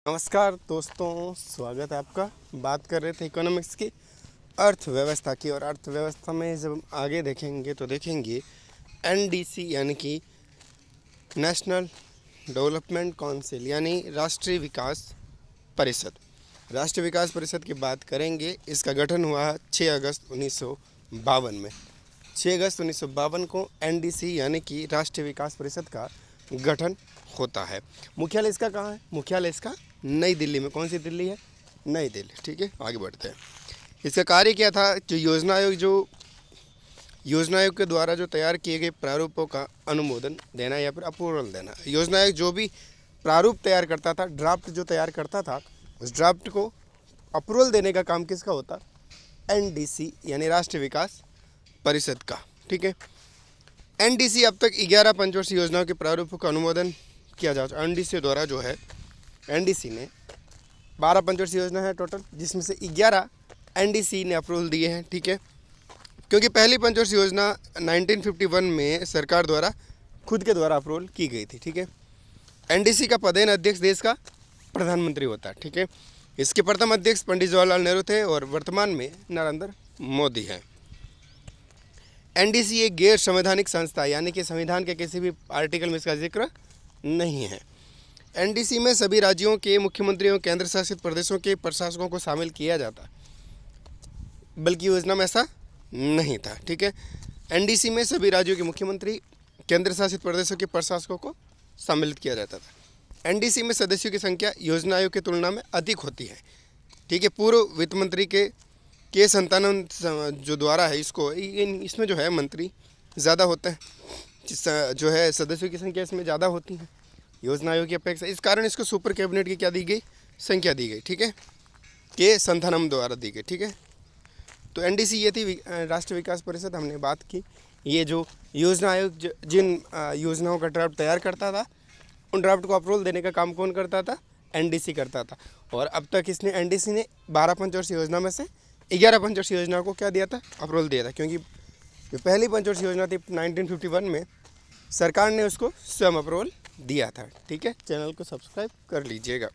नमस्कार दोस्तों, स्वागत है आपका। बात कर रहे थे इकोनॉमिक्स की, अर्थव्यवस्था की। और अर्थव्यवस्था में जब हम आगे देखेंगे तो देखेंगे एनडीसी यानी कि नेशनल डेवलपमेंट काउंसिल यानी राष्ट्रीय विकास परिषद। राष्ट्रीय विकास परिषद की बात करेंगे। इसका गठन हुआ 6 अगस्त 1952 में। 6 अगस्त 1952 को एनडीसी यानी कि राष्ट्रीय विकास परिषद का गठन होता है। मुख्यालय इसका कहाँ है? मुख्यालय इसका नई दिल्ली में। कौन सी दिल्ली है? नई दिल्ली। ठीक है, आगे बढ़ते हैं। इसका कार्य क्या था? जो योजना आयोग के द्वारा जो तैयार किए गए प्रारूपों का अनुमोदन देना या फिर अप्रूवल देना। योजना आयोग जो भी प्रारूप तैयार करता था, ड्राफ्ट जो तैयार करता था, उस ड्राफ्ट को अप्रूवल देने का काम किसका होता? एनडीसी यानी राष्ट्रीय विकास परिषद का। ठीक है, एनडीसी अब तक 11 पंचवर्षीय योजनाओं के प्रारूपों का अनुमोदन किया जा चुका। एनडीसी द्वारा जो है, एनडीसी ने 12 पंचवर्षीय योजना है टोटल, जिसमें से 11 एनडीसी ने अप्रूवल दिए हैं। ठीक है, क्योंकि पहली पंचवर्षीय योजना 1951 में सरकार द्वारा खुद के द्वारा अप्रूवल की गई थी। ठीक है, एनडीसी का पदेन अध्यक्ष देश का प्रधानमंत्री होता है। ठीक है, इसके प्रथम अध्यक्ष पंडित जवाहरलाल नेहरू थे और वर्तमान में नरेंद्र मोदी है। एनडीसी एक गैर संवैधानिक संस्था है, यानी कि संविधान के किसी भी आर्टिकल में इसका जिक्र नहीं है। एनडीसी में सभी राज्यों के मुख्यमंत्रियों, केंद्र शासित प्रदेशों के प्रशासकों को शामिल किया जाता, बल्कि योजना में ऐसा नहीं था। ठीक है, एनडीसी में सभी राज्यों के मुख्यमंत्री, केंद्र शासित प्रदेशों के प्रशासकों को सम्मिलित किया जाता था। एनडीसी में सदस्यों की संख्या योजना आयोग की तुलना में अधिक होती है। ठीक है, पूर्व वित्त मंत्री के संतान जो द्वारा है इसमें जो है मंत्री ज़्यादा होते हैं, जो है सदस्यों की संख्या इसमें ज़्यादा होती है योजना आयोग की अपेक्षा। इस कारण इसको सुपर कैबिनेट की क्या दी गई? संख्या दी गई। ठीक है, के संथानम द्वारा दी गई। ठीक है, तो एनडीसी ये थी राष्ट्रीय विकास परिषद। हमने बात की ये जो योजना आयोग जिन योजनाओं का ड्राफ्ट तैयार करता था, उन ड्राफ्ट को अप्रूवल देने का काम कौन करता था? एनडीसी करता था। और अब तक एनडीसी ने 12 पंचवर्षीय योजना में से 11 पंचवर्षीय योजना को क्या दिया था? अप्रूवल दिया था। क्योंकि जो पहली पंचवर्षीय योजना थी 1951 में, सरकार ने उसको स्वयं अप्रूवल दिया था। ठीक है, चैनल को सब्सक्राइब कर लीजिएगा।